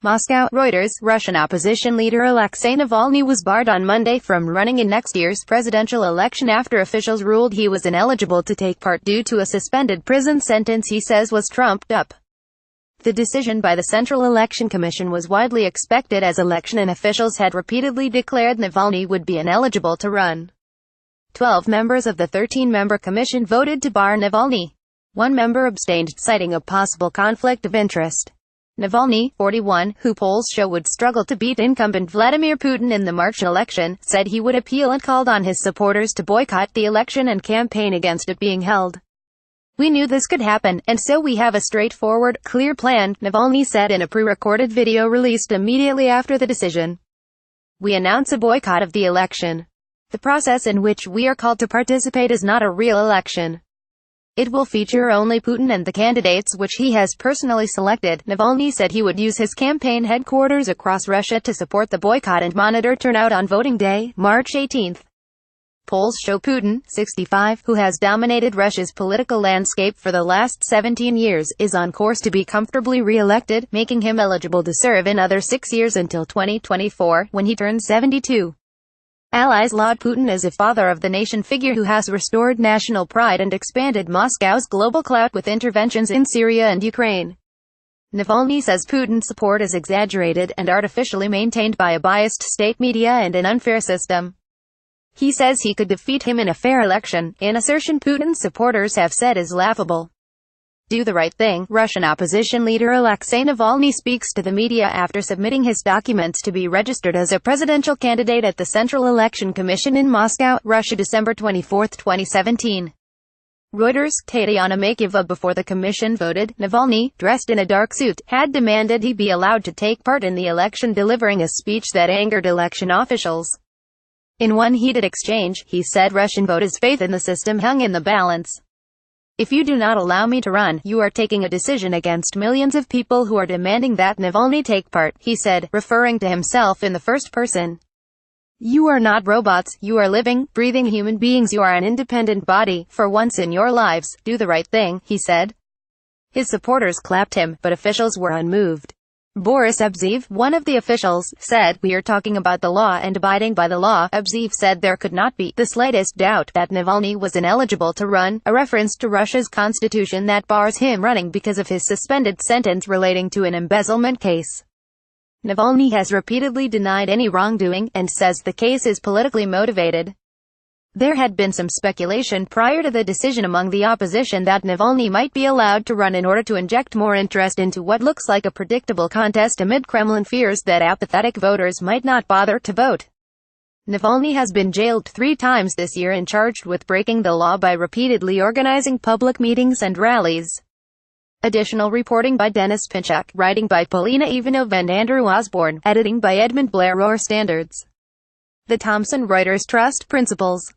Moscow, Reuters. Russian opposition leader Alexei Navalny was barred on Monday from running in next year's presidential election after officials ruled he was ineligible to take part due to a suspended prison sentence he says was trumped up. The decision by the Central Election Commission was widely expected as election officials had repeatedly declared Navalny would be ineligible to run. 12 members of the 13-member commission voted to bar Navalny. One member abstained, citing a possible conflict of interest. Navalny, 41, who polls show would struggle to beat incumbent Vladimir Putin in the March election, said he would appeal and called on his supporters to boycott the election and campaign against it being held. "We knew this could happen, and so we have a straightforward, clear plan," Navalny said in a pre-recorded video released immediately after the decision. "We announce a boycott of the election. The process in which we are called to participate is not a real election. It will feature only Putin and the candidates which he has personally selected." Navalny said he would use his campaign headquarters across Russia to support the boycott and monitor turnout on voting day, March 18. Polls show Putin, 65, who has dominated Russia's political landscape for the last 17 years, is on course to be comfortably re-elected, making him eligible to serve another 6 years until 2024, when he turns 72. Allies laud Putin as a father-of-the-nation figure who has restored national pride and expanded Moscow's global clout with interventions in Syria and Ukraine. Navalny says Putin's support is exaggerated and artificially maintained by a biased state media and an unfair system. He says he could defeat him in a fair election, an assertion Putin's supporters have said is laughable. Do the right thing. Russian opposition leader Alexei Navalny speaks to the media after submitting his documents to be registered as a presidential candidate at the Central Election Commission in Moscow, Russia, December 24, 2017. Reuters. Tatiana Makeyeva. Before the commission voted, Navalny, dressed in a dark suit, had demanded he be allowed to take part in the election, delivering a speech that angered election officials. In one heated exchange, he said Russian voters' faith in the system hung in the balance. "If you do not allow me to run, you are taking a decision against millions of people who are demanding that Navalny take part," he said, referring to himself in the first person. "You are not robots, you are living, breathing human beings, you are an independent body. For once in your lives, do the right thing," he said. His supporters clapped him, but officials were unmoved. Boris Abzayev, one of the officials, said, "We are talking about the law and abiding by the law." Abzayev said there could not be the slightest doubt that Navalny was ineligible to run, a reference to Russia's constitution that bars him running because of his suspended sentence relating to an embezzlement case. Navalny has repeatedly denied any wrongdoing, and says the case is politically motivated. There had been some speculation prior to the decision among the opposition that Navalny might be allowed to run in order to inject more interest into what looks like a predictable contest amid Kremlin fears that apathetic voters might not bother to vote. Navalny has been jailed 3 times this year and charged with breaking the law by repeatedly organizing public meetings and rallies. Additional reporting by Dennis Pinchuk, writing by Polina Ivanov and Andrew Osborne, editing by Edmund Blair. Standards. The Thomson Reuters Trust Principles.